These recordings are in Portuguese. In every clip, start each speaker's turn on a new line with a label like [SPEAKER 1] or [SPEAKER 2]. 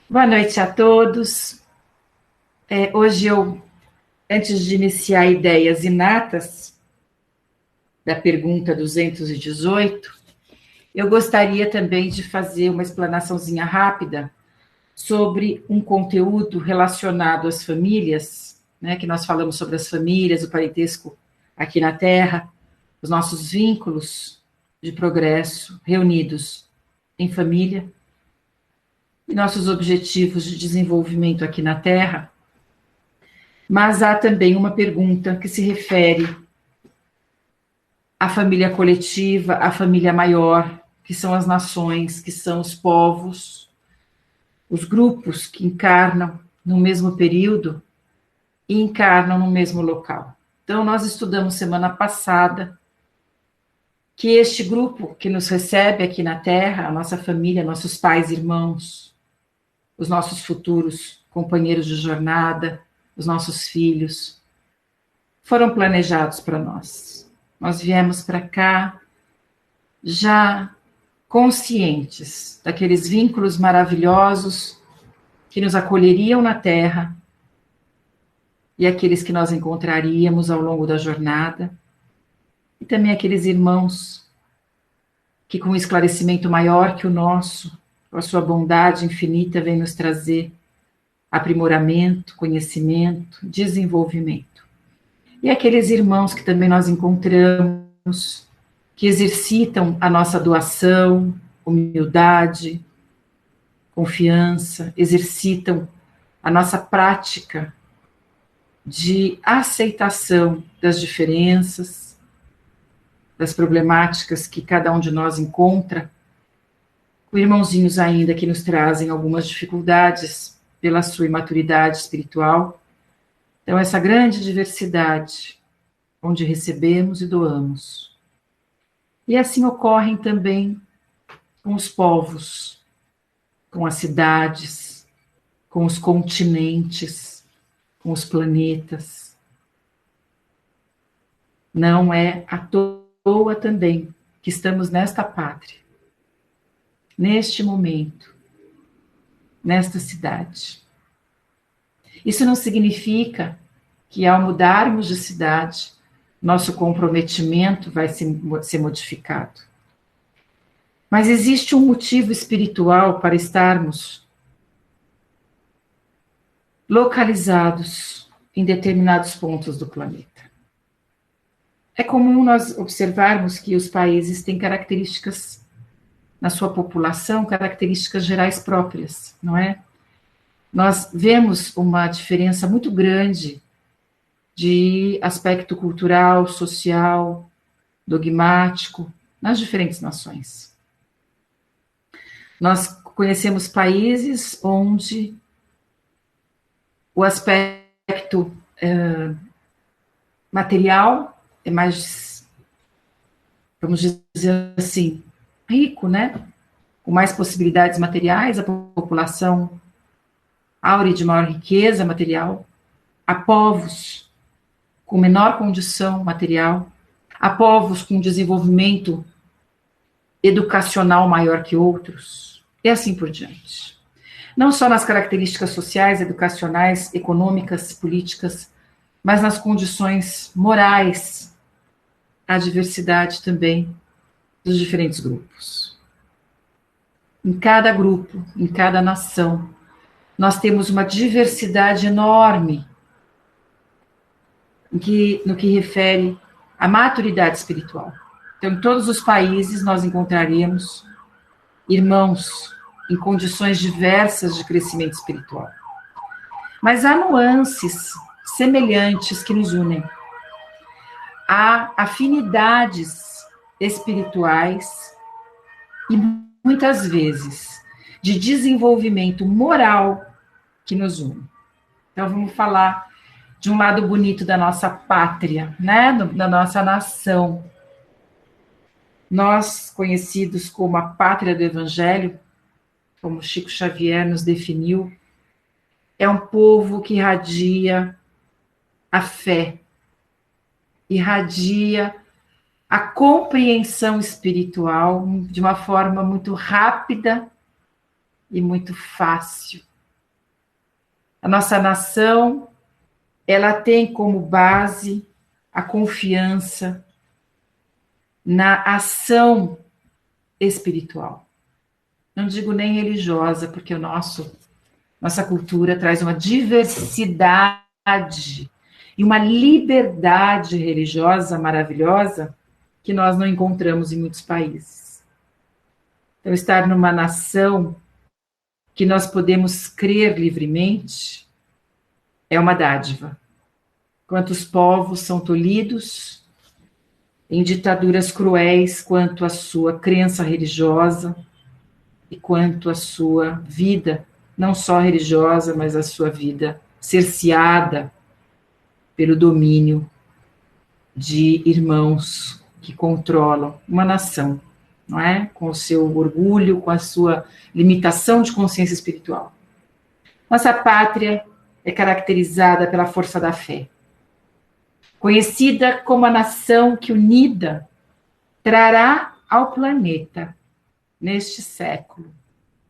[SPEAKER 1] Boa noite a todos. Hoje antes de iniciar ideias inatas da pergunta 218, eu gostaria também de fazer uma explanaçãozinha rápida sobre um conteúdo relacionado às famílias, né, que nós falamos sobre as famílias, o parentesco aqui na Terra, os nossos vínculos de progresso reunidos em família e nossos objetivos de desenvolvimento aqui na Terra. Mas há também uma pergunta que se refere à família coletiva, à família maior, que são as nações, que são os povos, os grupos que encarnam no mesmo período e encarnam no mesmo local. Então, nós estudamos semana passada que este grupo que nos recebe aqui na Terra, a nossa família, nossos pais, irmãos, os nossos futuros companheiros de jornada, os nossos filhos, foram planejados para nós. Nós viemos para cá já conscientes daqueles vínculos maravilhosos que nos acolheriam na Terra e aqueles que nós encontraríamos ao longo da jornada, e também aqueles irmãos que, com um esclarecimento maior que o nosso, com a sua bondade infinita, vem nos trazer aprimoramento, conhecimento, desenvolvimento. E aqueles irmãos que também nós encontramos, que exercitam a nossa doação, humildade, confiança, exercitam a nossa prática de aceitação das diferenças, das problemáticas que cada um de nós encontra, com irmãozinhos ainda que nos trazem algumas dificuldades pela sua imaturidade espiritual. Então, essa grande diversidade, onde recebemos e doamos. E assim ocorrem também com os povos, com as cidades, com os continentes, com os planetas. Não é à toa também que estamos nesta pátria, neste momento, nesta cidade. Isso não significa que, ao mudarmos de cidade, nosso comprometimento vai ser modificado. Mas existe um motivo espiritual para estarmos localizados em determinados pontos do planeta. É comum nós observarmos que os países têm características na sua população, características gerais próprias, não é? Nós vemos uma diferença muito grande de aspecto cultural, social, dogmático, nas diferentes nações. Nós conhecemos países onde o aspecto material é mais, vamos dizer assim, rico, né? Com mais possibilidades materiais, a população áurea de maior riqueza material, há povos com menor condição material, há povos com desenvolvimento educacional maior que outros, e assim por diante. Não só nas características sociais, educacionais, econômicas, políticas, mas nas condições morais, a diversidade também dos diferentes grupos. Em cada grupo, em cada nação, nós temos uma diversidade enorme no que refere à maturidade espiritual. Então, em todos os países, nós encontraremos irmãos em condições diversas de crescimento espiritual. Mas há nuances semelhantes que nos unem. Há afinidades espirituais e, muitas vezes, de desenvolvimento moral que nos une. Então, vamos falar de um lado bonito da nossa pátria, né? Da nossa nação. Nós, conhecidos como a pátria do Evangelho, como Chico Xavier nos definiu, é um povo que irradia a fé, irradia a compreensão espiritual de uma forma muito rápida e muito fácil. A nossa nação, ela tem como base a confiança na ação espiritual. Não digo nem religiosa, porque nossa cultura traz uma diversidade e uma liberdade religiosa maravilhosa que nós não encontramos em muitos países. Então, estar numa nação que nós podemos crer livremente é uma dádiva. Quantos povos são tolhidos em ditaduras cruéis quanto à sua crença religiosa e quanto à sua vida, não só religiosa, mas a sua vida cerceada pelo domínio de irmãos que controlam uma nação, não é? Com o seu orgulho, com a sua limitação de consciência espiritual. Nossa pátria é caracterizada pela força da fé, conhecida como a nação que, unida, trará ao planeta, neste século,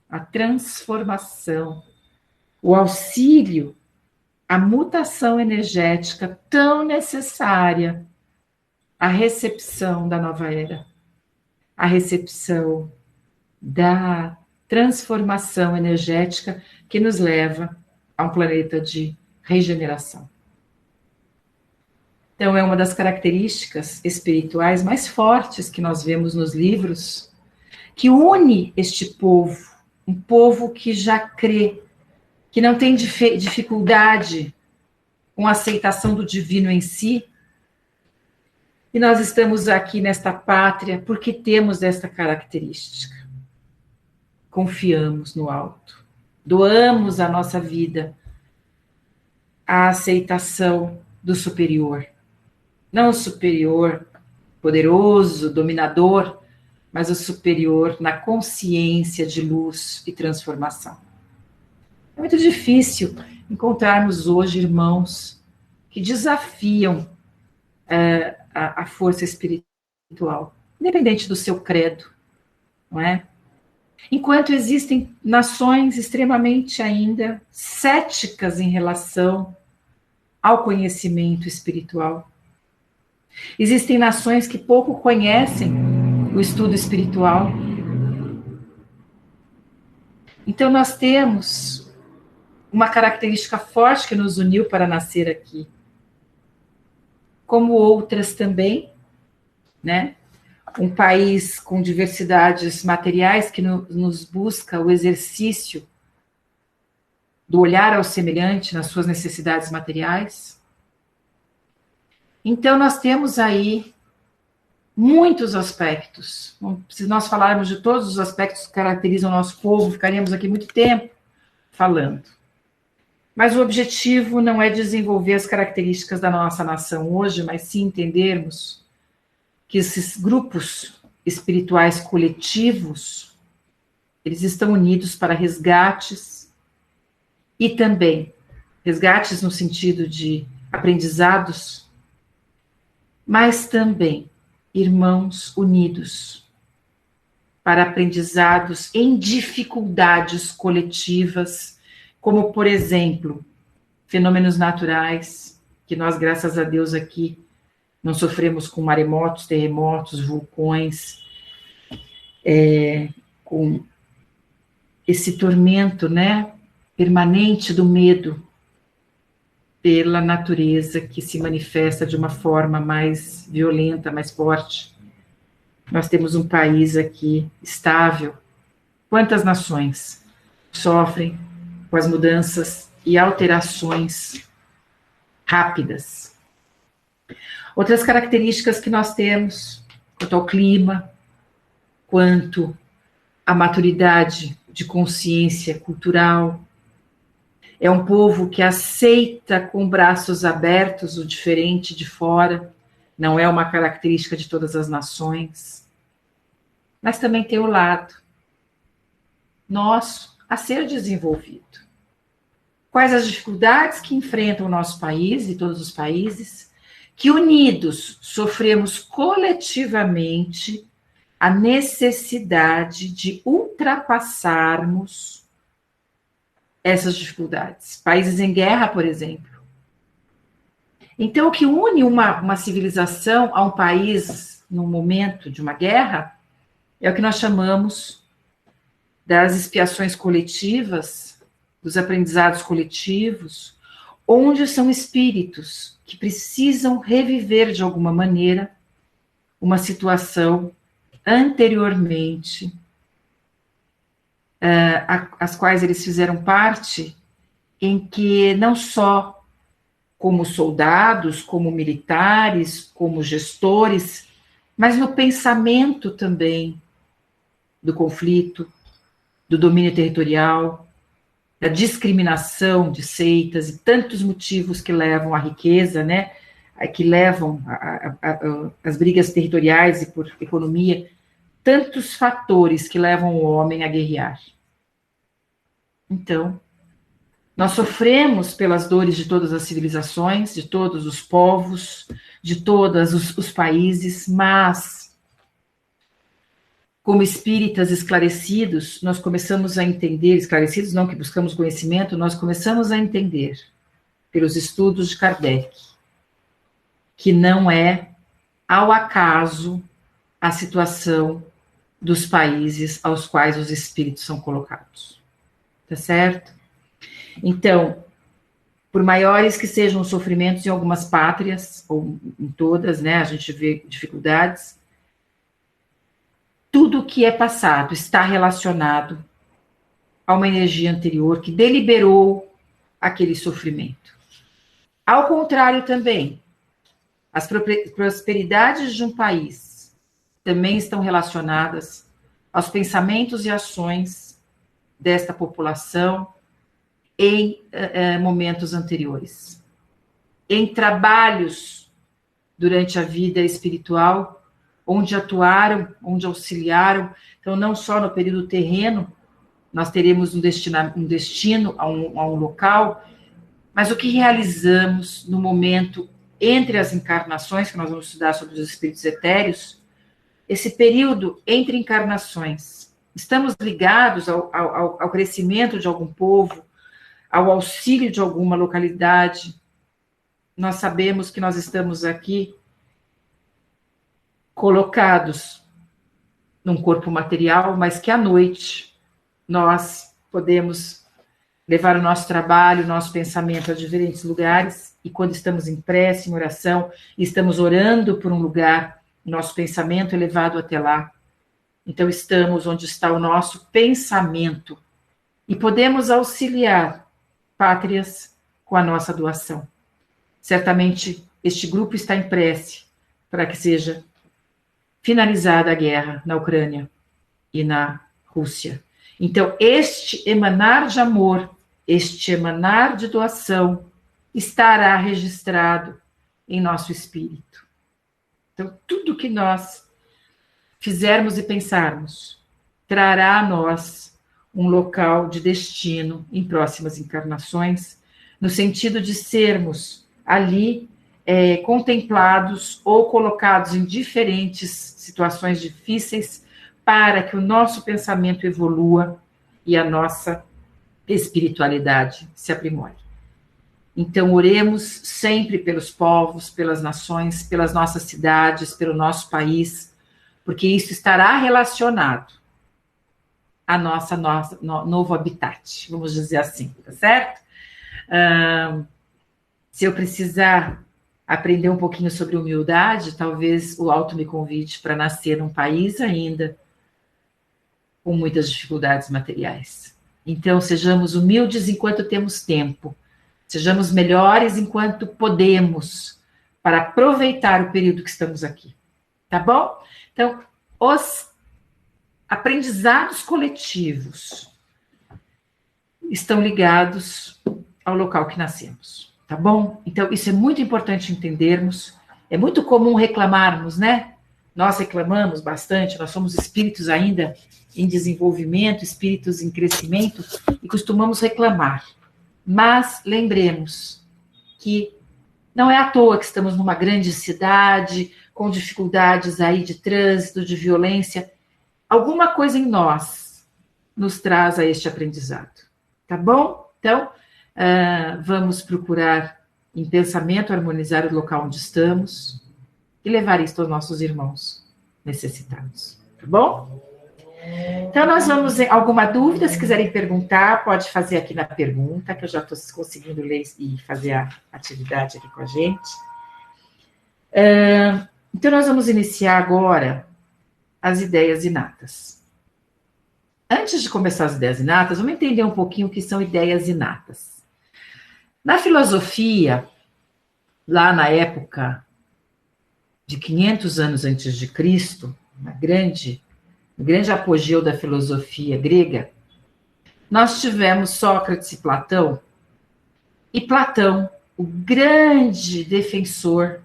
[SPEAKER 1] a transformação, o auxílio, a mutação energética tão necessária à recepção da nova era, à recepção da transformação energética que nos leva a um planeta de regeneração. Então, é uma das características espirituais mais fortes que nós vemos nos livros, que une este povo, um povo que já crê, que não tem dificuldade com a aceitação do divino em si. E nós estamos aqui nesta pátria porque temos esta característica. Confiamos no alto, doamos a nossa vida à aceitação do superior. Não o superior poderoso, dominador, mas o superior na consciência de luz e transformação. É muito difícil encontrarmos hoje irmãos que desafiam a força espiritual, independente do seu credo, não é? Enquanto existem nações extremamente ainda céticas em relação ao conhecimento espiritual. Existem nações que pouco conhecem o estudo espiritual. Então, nós temos uma característica forte que nos uniu para nascer aqui. Como outras também, né? Um país com diversidades materiais que nos busca o exercício do olhar ao semelhante nas suas necessidades materiais. Então, nós temos aí muitos aspectos. Se nós falarmos de todos os aspectos que caracterizam o nosso povo, ficaríamos aqui muito tempo falando. Mas o objetivo não é desenvolver as características da nossa nação hoje, mas sim entendermos que esses grupos espirituais coletivos, eles estão unidos para resgates e também resgates no sentido de aprendizados, mas também irmãos unidos para aprendizados em dificuldades coletivas, como, por exemplo, fenômenos naturais, que nós, graças a Deus, aqui não sofremos com maremotos, terremotos, vulcões, com esse tormento, né, permanente do medo pela natureza que se manifesta de uma forma mais violenta, mais forte. Nós temos um país aqui estável. Quantas nações sofrem com as mudanças e alterações rápidas? Outras características que nós temos quanto ao clima, quanto à maturidade de consciência cultural. É um povo que aceita com braços abertos o diferente de fora, não é uma característica de todas as nações, mas também tem o lado nosso a ser desenvolvido. Quais as dificuldades que enfrentam o nosso país e todos os países, que unidos sofremos coletivamente a necessidade de ultrapassarmos essas dificuldades. Países em guerra, por exemplo. Então, o que une uma civilização a um país no momento de uma guerra é o que nós chamamos das expiações coletivas, dos aprendizados coletivos, onde são espíritos que precisam reviver de alguma maneira uma situação anteriormente, as quais eles fizeram parte, em que não só como soldados, como militares, como gestores, mas no pensamento também do conflito, do domínio territorial, da discriminação de seitas e tantos motivos que levam à riqueza, né? Que levam as brigas territoriais e por economia, tantos fatores que levam o homem a guerrear. Então, nós sofremos pelas dores de todas as civilizações, de todos os povos, de todos os países, mas, como espíritas esclarecidos, nós começamos a entender, esclarecidos não que buscamos conhecimento, nós começamos a entender, pelos estudos de Kardec, que não é ao acaso a situação dos países aos quais os espíritos são colocados. Tá certo? Então, por maiores que sejam os sofrimentos em algumas pátrias, ou em todas, né, a gente vê dificuldades, tudo que é passado está relacionado a uma energia anterior que deliberou aquele sofrimento. Ao contrário também, as prosperidades de um país também estão relacionadas aos pensamentos e ações desta população em momentos anteriores. Em trabalhos durante a vida espiritual, onde atuaram, onde auxiliaram. Então, não só no período terreno, nós teremos um destino a um local, mas o que realizamos no momento entre as encarnações, que nós vamos estudar sobre os espíritos etéreos, esse período entre encarnações. Estamos ligados ao crescimento de algum povo, ao auxílio de alguma localidade. Nós sabemos que nós estamos aqui colocados num corpo material, mas que à noite nós podemos levar o nosso trabalho, o nosso pensamento a diferentes lugares, e quando estamos em prece, em oração, e estamos orando por um lugar, nosso pensamento é levado até lá. Então estamos onde está o nosso pensamento, e podemos auxiliar pátrias com a nossa doação. Certamente este grupo está em prece para que seja finalizada a guerra na Ucrânia e na Rússia. Então, este emanar de amor, este emanar de doação, estará registrado em nosso espírito. Então, tudo que nós fizermos e pensarmos trará a nós um local de destino em próximas encarnações, no sentido de sermos ali contemplados ou colocados em diferentes situações difíceis para que o nosso pensamento evolua e a nossa espiritualidade se aprimore. Então, oremos sempre pelos povos, pelas nações, pelas nossas cidades, pelo nosso país, porque isso estará relacionado a novo habitat, vamos dizer assim, tá certo? Se eu precisar aprender um pouquinho sobre humildade, talvez o alto me convide para nascer num país ainda com muitas dificuldades materiais. Então, sejamos humildes enquanto temos tempo, sejamos melhores enquanto podemos, para aproveitar o período que estamos aqui, tá bom? Então, os aprendizados coletivos estão ligados ao local que nascemos, tá bom? Então, isso é muito importante entendermos. É muito comum reclamarmos, né? Nós reclamamos bastante, nós somos espíritos ainda em desenvolvimento, espíritos em crescimento, e costumamos reclamar. Mas lembremos que não é à toa que estamos numa grande cidade, com dificuldades aí de trânsito, de violência. Alguma coisa em nós nos traz a este aprendizado, tá bom? Então, vamos procurar em pensamento harmonizar o local onde estamos e levar isto aos nossos irmãos necessitados. Tá bom? Então, nós vamos... Alguma dúvida, se quiserem perguntar, pode fazer aqui na pergunta, que eu já estou conseguindo ler e fazer a atividade aqui com a gente. Então, nós vamos iniciar agora as ideias inatas. Antes de começar as ideias inatas, vamos entender um pouquinho o que são ideias inatas. Na filosofia, lá na época de 500 anos antes de Cristo, no grande apogeu da filosofia grega, nós tivemos Sócrates e Platão, o grande defensor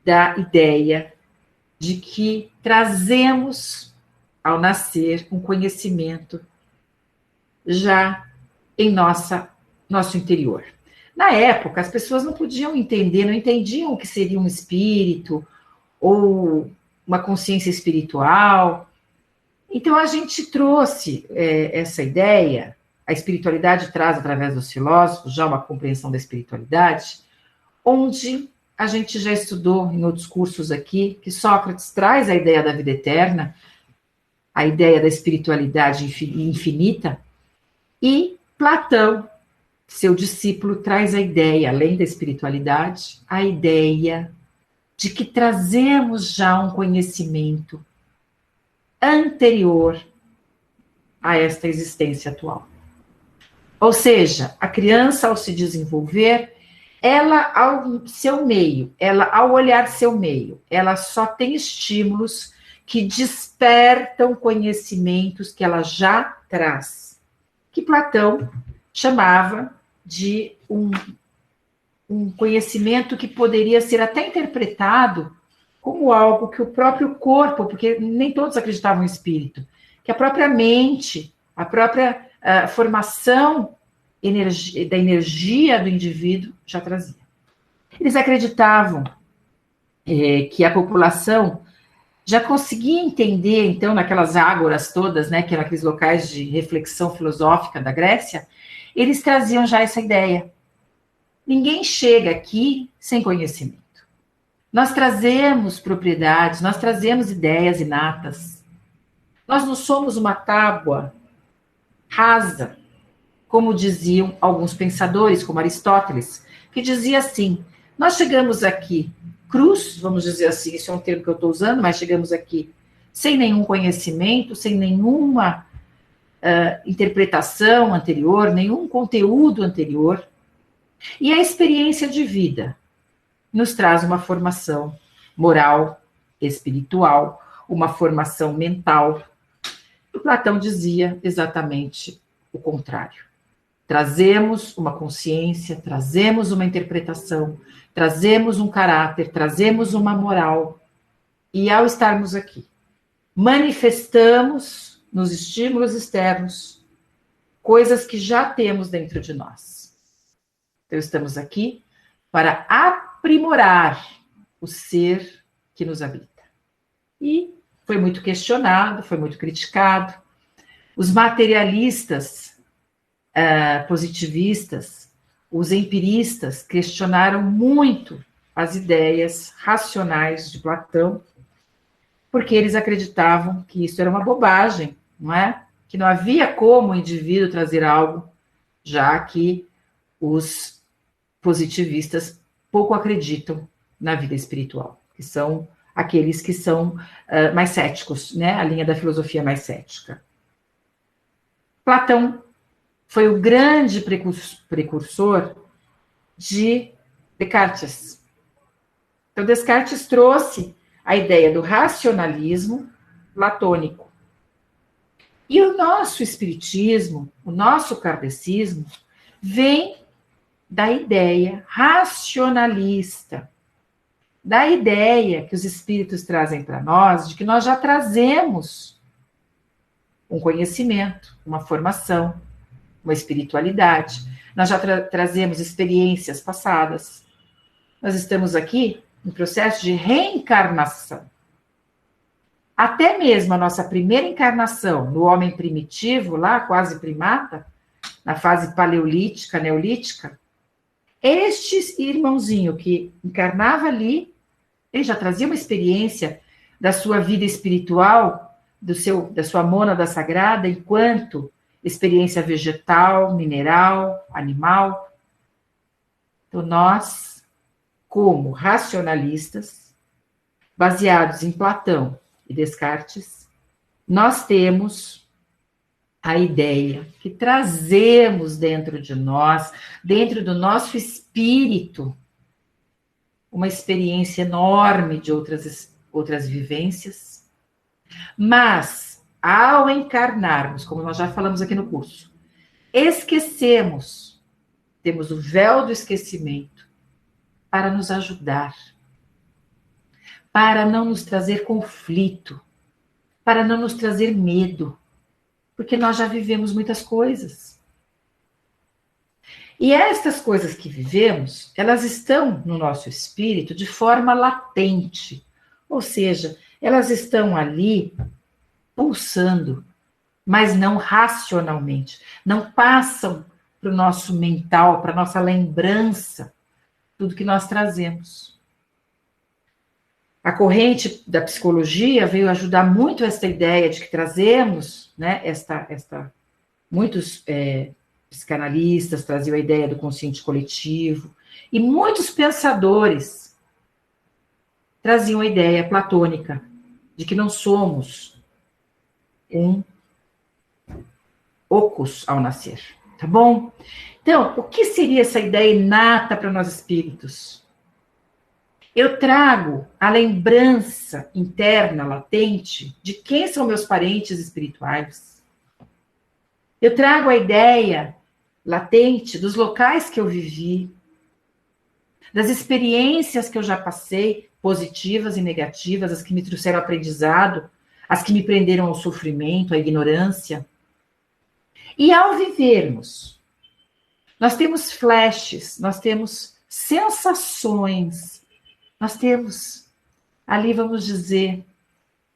[SPEAKER 1] da ideia de que trazemos, ao nascer, um conhecimento já em nosso interior. Na época, as pessoas não podiam entender, não entendiam o que seria um espírito ou uma consciência espiritual. Então, a gente trouxe essa ideia, a espiritualidade traz, através dos filósofos, já uma compreensão da espiritualidade, onde a gente já estudou em outros cursos aqui, que Sócrates traz a ideia da vida eterna, a ideia da espiritualidade infinita, e Platão, seu discípulo, traz a ideia, além da espiritualidade, a ideia de que trazemos já um conhecimento anterior a esta existência atual. Ou seja, a criança, ao se desenvolver, ela, ao olhar seu meio, ela só tem estímulos que despertam conhecimentos que ela já traz, que Platão chamava de um conhecimento que poderia ser até interpretado como algo que o próprio corpo, porque nem todos acreditavam em espírito, que a própria mente, a própria formação da energia do indivíduo já trazia. Eles acreditavam que a população já conseguia entender, então, naquelas ágoras todas, né, que eram aqueles locais de reflexão filosófica da Grécia, eles traziam já essa ideia. Ninguém chega aqui sem conhecimento. Nós trazemos propriedades, nós trazemos ideias inatas. Nós não somos uma tábua rasa, como diziam alguns pensadores, como Aristóteles, que dizia assim: nós chegamos aqui crus, vamos dizer assim, esse é um termo que eu estou usando, mas chegamos aqui sem nenhum conhecimento, sem nenhuma interpretação anterior, nenhum conteúdo anterior, e a experiência de vida nos traz uma formação moral, espiritual, uma formação mental. E Platão dizia exatamente o contrário. Trazemos uma consciência, trazemos uma interpretação, trazemos um caráter, trazemos uma moral, e ao estarmos aqui, manifestamos nos estímulos externos coisas que já temos dentro de nós. Então, estamos aqui para aprimorar o ser que nos habita. E foi muito questionado, foi muito criticado. Os materialistas positivistas, os empiristas, questionaram muito as ideias racionais de Platão, porque eles acreditavam que isso era uma bobagem, não é? Que não havia como o indivíduo trazer algo, já que os positivistas pouco acreditam na vida espiritual, que são aqueles que são mais céticos, né? A linha da filosofia mais cética. Platão foi o grande precursor de Descartes. Então, Descartes trouxe a ideia do racionalismo platônico. E o nosso espiritismo, o nosso kardecismo, vem da ideia racionalista, da ideia que os espíritos trazem para nós, de que nós já trazemos um conhecimento, uma formação, uma espiritualidade. Nós já trazemos experiências passadas. Nós estamos aqui em processo de reencarnação. Até mesmo a nossa primeira encarnação no homem primitivo, lá quase primata, na fase paleolítica, neolítica, este irmãozinho que encarnava ali, ele já trazia uma experiência da sua vida espiritual, da sua mônada sagrada, enquanto experiência vegetal, mineral, animal. Então, nós, como racionalistas, baseados em Platão e Descartes, nós temos a ideia que trazemos dentro de nós, dentro do nosso espírito, uma experiência enorme de outras vivências, mas, ao encarnarmos, como nós já falamos aqui no curso, esquecemos, temos o véu do esquecimento para nos ajudar, para não nos trazer conflito, para não nos trazer medo, porque nós já vivemos muitas coisas. E estas coisas que vivemos, elas estão no nosso espírito de forma latente, ou seja, elas estão ali pulsando, mas não racionalmente, não passam para o nosso mental, para a nossa lembrança, tudo que nós trazemos. A corrente da psicologia veio ajudar muito esta ideia de que trazemos, né, muitos psicanalistas traziam a ideia do consciente coletivo, e muitos pensadores traziam a ideia platônica de que não somos um ocus ao nascer, tá bom? Então, o que seria essa ideia inata para nós espíritos? Eu trago a lembrança interna, latente, de quem são meus parentes espirituais. Eu trago a ideia latente dos locais que eu vivi, das experiências que eu já passei, positivas e negativas, as que me trouxeram aprendizado, as que me prenderam ao sofrimento, à ignorância. E ao vivermos, nós temos flashes, nós temos sensações, nós temos ali, vamos dizer,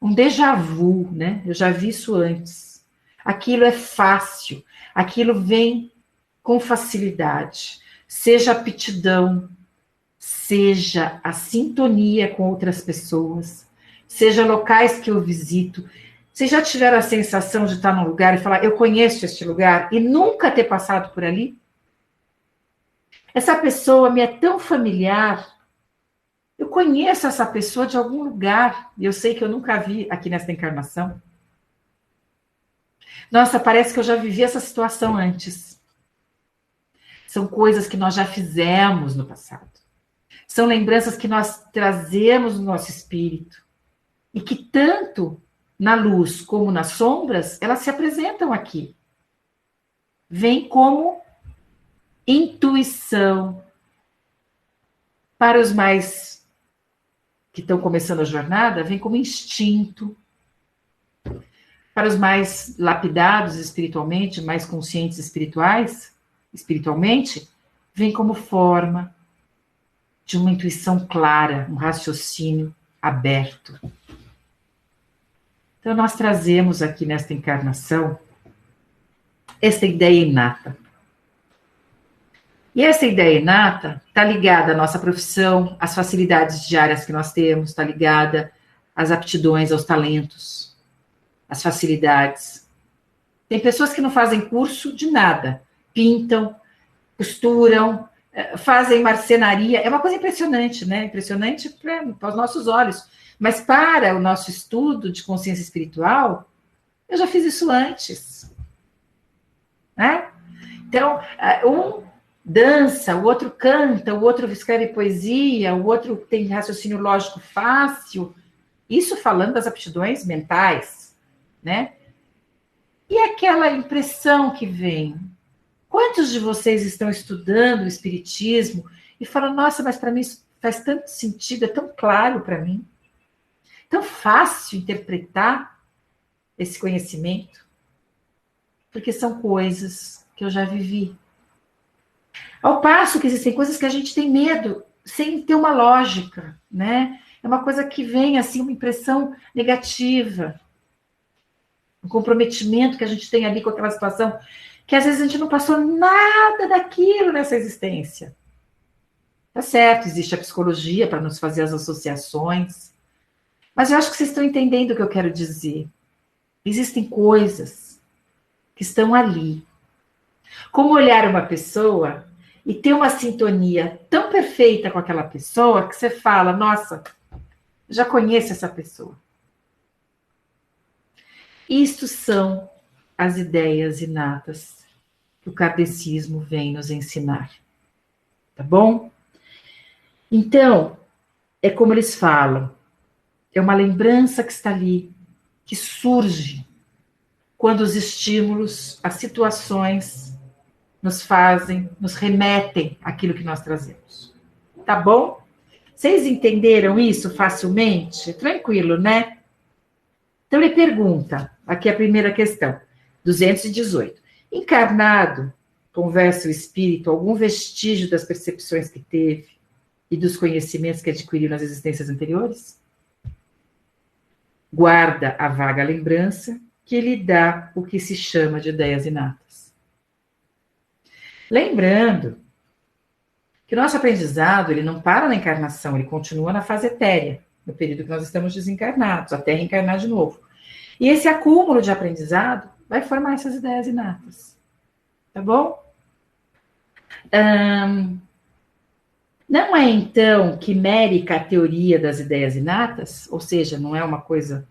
[SPEAKER 1] um déjà vu, né? Eu já vi isso antes. Aquilo é fácil, aquilo vem com facilidade, seja a aptidão, seja a sintonia com outras pessoas, seja locais que eu visito. Vocês já tiveram a sensação de estar num lugar e falar, eu conheço este lugar, e nunca ter passado por ali? Essa pessoa me é tão familiar, eu conheço essa pessoa de algum lugar, e eu sei que eu nunca vi aqui nesta encarnação. Nossa, parece que eu já vivi essa situação antes. São coisas que nós já fizemos no passado. São lembranças que nós trazemos no nosso espírito. E que tanto na luz como nas sombras, elas se apresentam aqui. Vem como intuição. Para os mais que estão começando a jornada, vem como instinto. Para os mais lapidados espiritualmente, mais conscientes espiritualmente, vem como forma de uma intuição clara, um raciocínio aberto. Então, nós trazemos aqui nesta encarnação essa ideia inata. E essa ideia inata está ligada à nossa profissão, às facilidades diárias que nós temos, está ligada às aptidões, aos talentos, às facilidades. Tem pessoas que não fazem curso de nada, pintam, costuram, fazem marcenaria, é uma coisa impressionante, né? Impressionante para os nossos olhos. Mas para o nosso estudo de consciência espiritual, eu já fiz isso antes. Né? Então, um dança, o outro canta, o outro escreve poesia, o outro tem raciocínio lógico fácil. Isso falando das aptidões mentais, né? E aquela impressão que vem? Quantos de vocês estão estudando o espiritismo e falam, nossa, mas para mim isso faz tanto sentido, é tão claro para mim, tão fácil interpretar esse conhecimento, porque são coisas que eu já vivi. Ao passo que existem coisas que a gente tem medo, sem ter uma lógica, né? É uma coisa que vem, assim, uma impressão negativa, um comprometimento que a gente tem ali com aquela situação que às vezes a gente não passou nada daquilo nessa existência. Tá certo, existe a psicologia para nos fazer as associações, mas eu acho que vocês estão entendendo o que eu quero dizer. Existem coisas que estão ali. Como olhar uma pessoa e ter uma sintonia tão perfeita com aquela pessoa que você fala, nossa, já conheço essa pessoa. Isto são as ideias inatas que o kardecismo vem nos ensinar. Tá bom? Então, é como eles falam, é uma lembrança que está ali, que surge quando os estímulos, as situações nos fazem, nos remetem àquilo que nós trazemos. Tá bom? Vocês entenderam isso facilmente? Tranquilo, né? Então ele pergunta, aqui a primeira questão, 218. Encarnado, conversa o espírito algum vestígio das percepções que teve e dos conhecimentos que adquiriu nas existências anteriores? Guarda a vaga lembrança que lhe dá o que se chama de ideias inatas. Lembrando que o nosso aprendizado ele não para na encarnação, ele continua na fase etérea, no período que nós estamos desencarnados, até reencarnar de novo. E esse acúmulo de aprendizado vai formar essas ideias inatas. Tá bom? Não é, então, quimérica a teoria das ideias inatas? Ou seja, não é uma coisa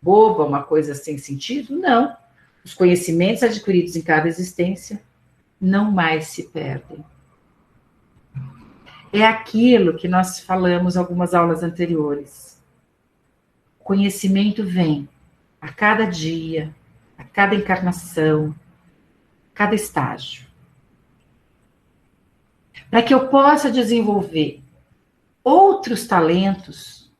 [SPEAKER 1] boba, uma coisa sem sentido? Não. Os conhecimentos adquiridos em cada existência não mais se perdem. É aquilo que nós falamos em algumas aulas anteriores. O conhecimento vem a cada dia, a cada encarnação, a cada estágio. Para que eu possa desenvolver outros talentos,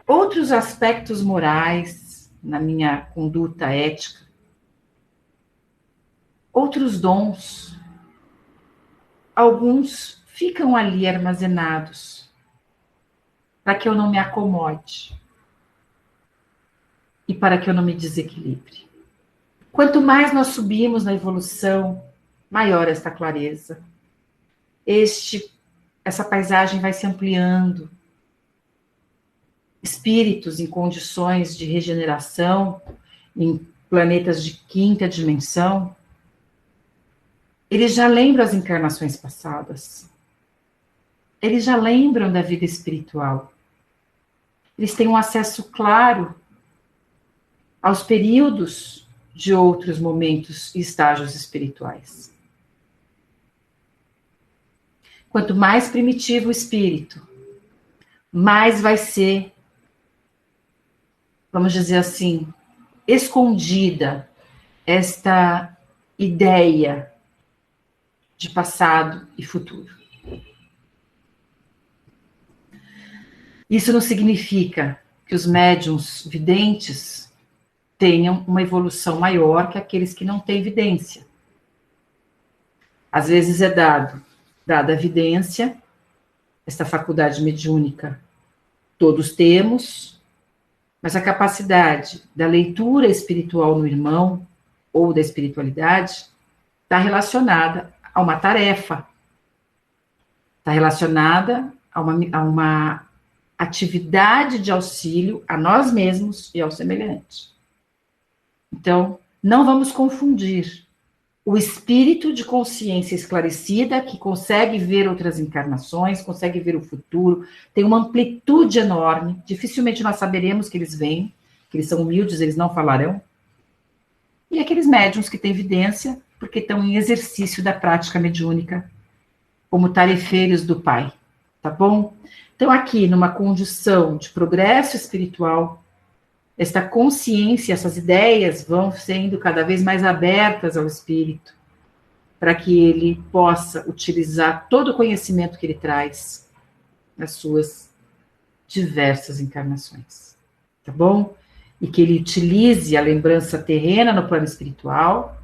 [SPEAKER 1] outros aspectos morais na minha conduta ética, outros dons. Alguns ficam ali armazenados para que eu não me acomode e para que eu não me desequilibre. Quanto mais nós subimos na evolução, maior esta clareza. Essa paisagem vai se ampliando. Espíritos em condições de regeneração, em planetas de quinta dimensão, eles já lembram as encarnações passadas. Eles já lembram da vida espiritual. Eles têm um acesso claro aos períodos de outros momentos e estágios espirituais. Quanto mais primitivo o espírito, mais vai ser, vamos dizer assim, escondida esta ideia de passado e futuro. Isso não significa que os médiuns videntes tenham uma evolução maior que aqueles que não têm evidência. Às vezes é dada a evidência, esta faculdade mediúnica todos temos, mas a capacidade da leitura espiritual no irmão ou da espiritualidade está relacionada a uma tarefa, está relacionada a uma atividade de auxílio a nós mesmos e ao semelhante. Então, não vamos confundir o espírito de consciência esclarecida, que consegue ver outras encarnações, consegue ver o futuro, tem uma amplitude enorme, dificilmente nós saberemos que eles vêm, que eles são humildes, eles não falarão. E aqueles médiuns que têm evidência, porque estão em exercício da prática mediúnica, como tarefeiros do Pai, tá bom? Então, aqui, numa condição de progresso espiritual, esta consciência, essas ideias vão sendo cada vez mais abertas ao espírito, para que ele possa utilizar todo o conhecimento que ele traz nas suas diversas encarnações, tá bom? E que ele utilize a lembrança terrena no plano espiritual,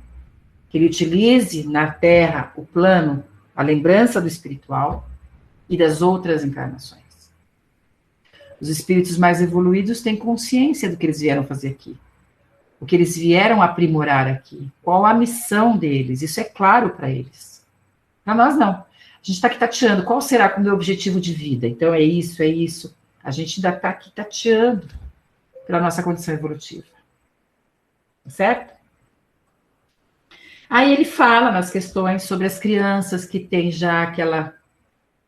[SPEAKER 1] que ele utilize na Terra o plano, a lembrança do espiritual e das outras encarnações. Os espíritos mais evoluídos têm consciência do que eles vieram fazer aqui. o que eles vieram aprimorar aqui, qual a missão deles, isso é claro para eles. Para nós, não. A gente está aqui tateando, qual será o meu objetivo de vida? Então, é isso, é isso. A gente ainda está aqui tateando pela nossa condição evolutiva. Certo? Aí ele fala nas questões sobre as crianças que têm já aquela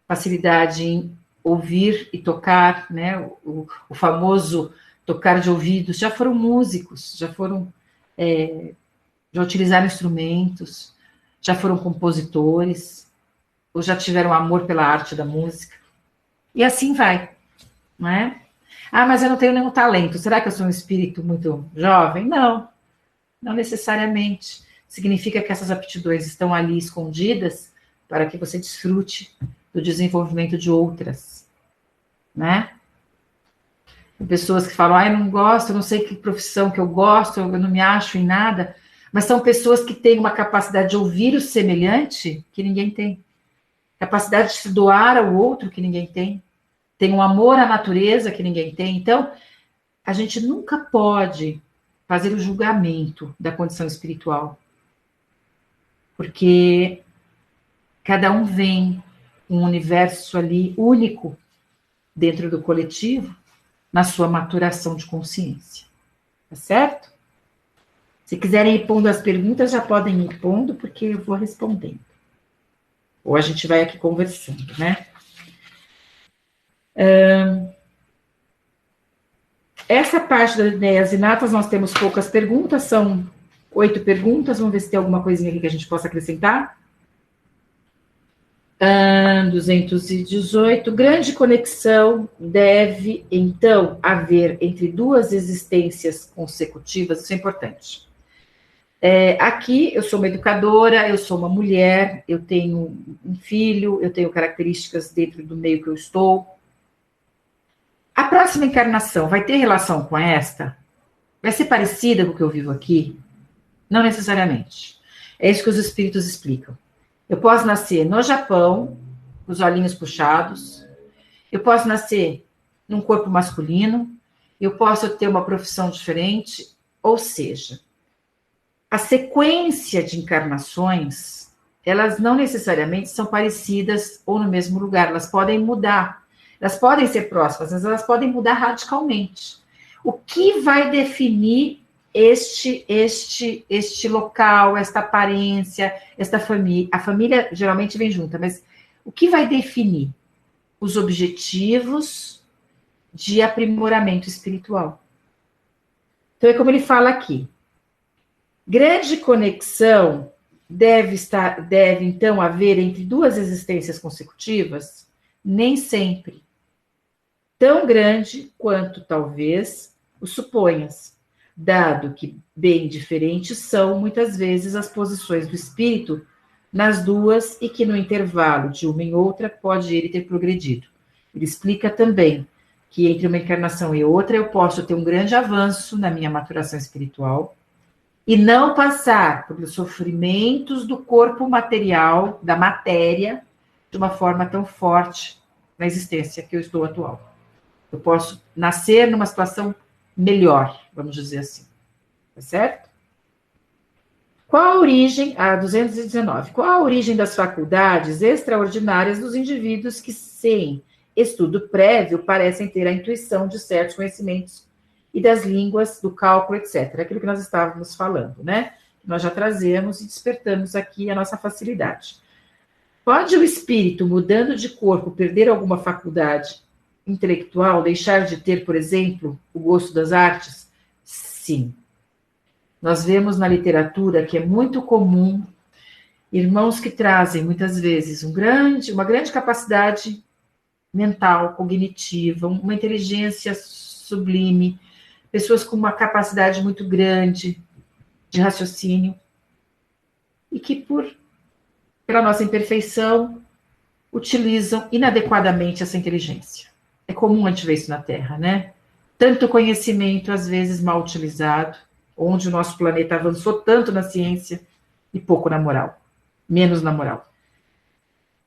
[SPEAKER 1] facilidade em ouvir e tocar, né? O famoso tocar de ouvidos, já foram músicos, já utilizaram instrumentos, já foram compositores, ou já tiveram amor pela arte da música. E assim vai, não é? Ah, mas eu não tenho nenhum talento. Será que eu sou um espírito muito jovem? Não, não necessariamente. Significa que essas aptidões estão ali escondidas para que você desfrute do desenvolvimento de outras, né? Tem pessoas que falam, eu não gosto, eu não sei que profissão que eu gosto, eu não me acho em nada, mas são pessoas que têm uma capacidade de ouvir o semelhante que ninguém tem, capacidade de se doar ao outro que ninguém tem um amor à natureza que ninguém tem. Então, a gente nunca pode fazer o julgamento da condição espiritual, porque cada um vem um universo ali único dentro do coletivo, na sua maturação de consciência. Tá certo? Se quiserem ir pondo as perguntas, já podem ir pondo, porque eu vou respondendo. Ou a gente vai aqui conversando, né? Essa parte das ideias inatas, nós temos poucas perguntas, são 8 perguntas, vamos ver se tem alguma coisinha aqui que a gente possa acrescentar. 218. Grande conexão deve, então, haver entre duas existências consecutivas, isso é importante. Aqui, eu sou uma educadora, eu sou uma mulher, eu tenho um filho, eu tenho características dentro do meio que eu estou. A próxima encarnação vai ter relação com esta? Vai ser parecida com o que eu vivo aqui? Não necessariamente. É isso que os espíritos explicam. Eu posso nascer no Japão, com os olhinhos puxados. Eu posso nascer num corpo masculino. Eu posso ter uma profissão diferente. Ou seja, a sequência de encarnações, elas não necessariamente são parecidas ou no mesmo lugar. Elas podem mudar. Elas podem ser próximas, mas elas podem mudar radicalmente. O que vai definir este local, esta aparência, esta família? A família geralmente vem junta, mas o que vai definir? Os objetivos de aprimoramento espiritual. Então, é como ele fala aqui. Grande conexão deve então haver entre duas existências consecutivas? Nem sempre. Tão grande quanto talvez o suponhas, dado que bem diferentes são, muitas vezes, as posições do espírito nas duas e que no intervalo de uma em outra pode ele ter progredido. Ele explica também que entre uma encarnação e outra eu posso ter um grande avanço na minha maturação espiritual e não passar pelos sofrimentos do corpo material, da matéria, de uma forma tão forte na existência que eu estou atual. Eu posso nascer numa situação melhor, vamos dizer assim. Tá certo? Qual a origem, 219, qual a origem das faculdades extraordinárias dos indivíduos que, sem estudo prévio, parecem ter a intuição de certos conhecimentos e das línguas, do cálculo, etc. Aquilo que nós estávamos falando, né? Nós já trazemos e despertamos aqui a nossa facilidade. Pode o espírito, mudando de corpo, perder alguma faculdade intelectual, deixar de ter, por exemplo, o gosto das artes? Sim. Nós vemos na literatura que é muito comum irmãos que trazem, muitas vezes, uma grande capacidade mental, cognitiva, uma inteligência sublime, pessoas com uma capacidade muito grande de raciocínio, e que, pela nossa imperfeição, utilizam inadequadamente essa inteligência. É comum a gente ver isso na Terra, né? Tanto conhecimento, às vezes, mal utilizado, onde o nosso planeta avançou tanto na ciência e pouco na moral, menos na moral.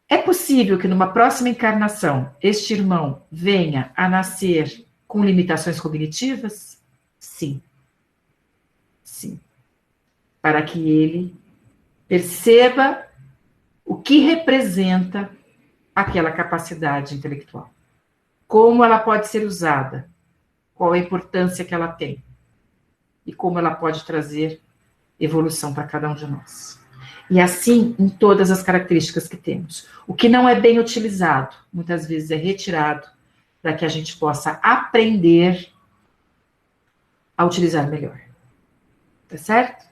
[SPEAKER 1] É possível que numa próxima encarnação este irmão venha a nascer com limitações cognitivas? Sim. para que ele perceba o que representa aquela capacidade intelectual. Como ela pode ser usada, qual a importância que ela tem e como ela pode trazer evolução para cada um de nós. E assim, em todas as características que temos. O que não é bem utilizado, muitas vezes é retirado, para que a gente possa aprender a utilizar melhor. Tá certo?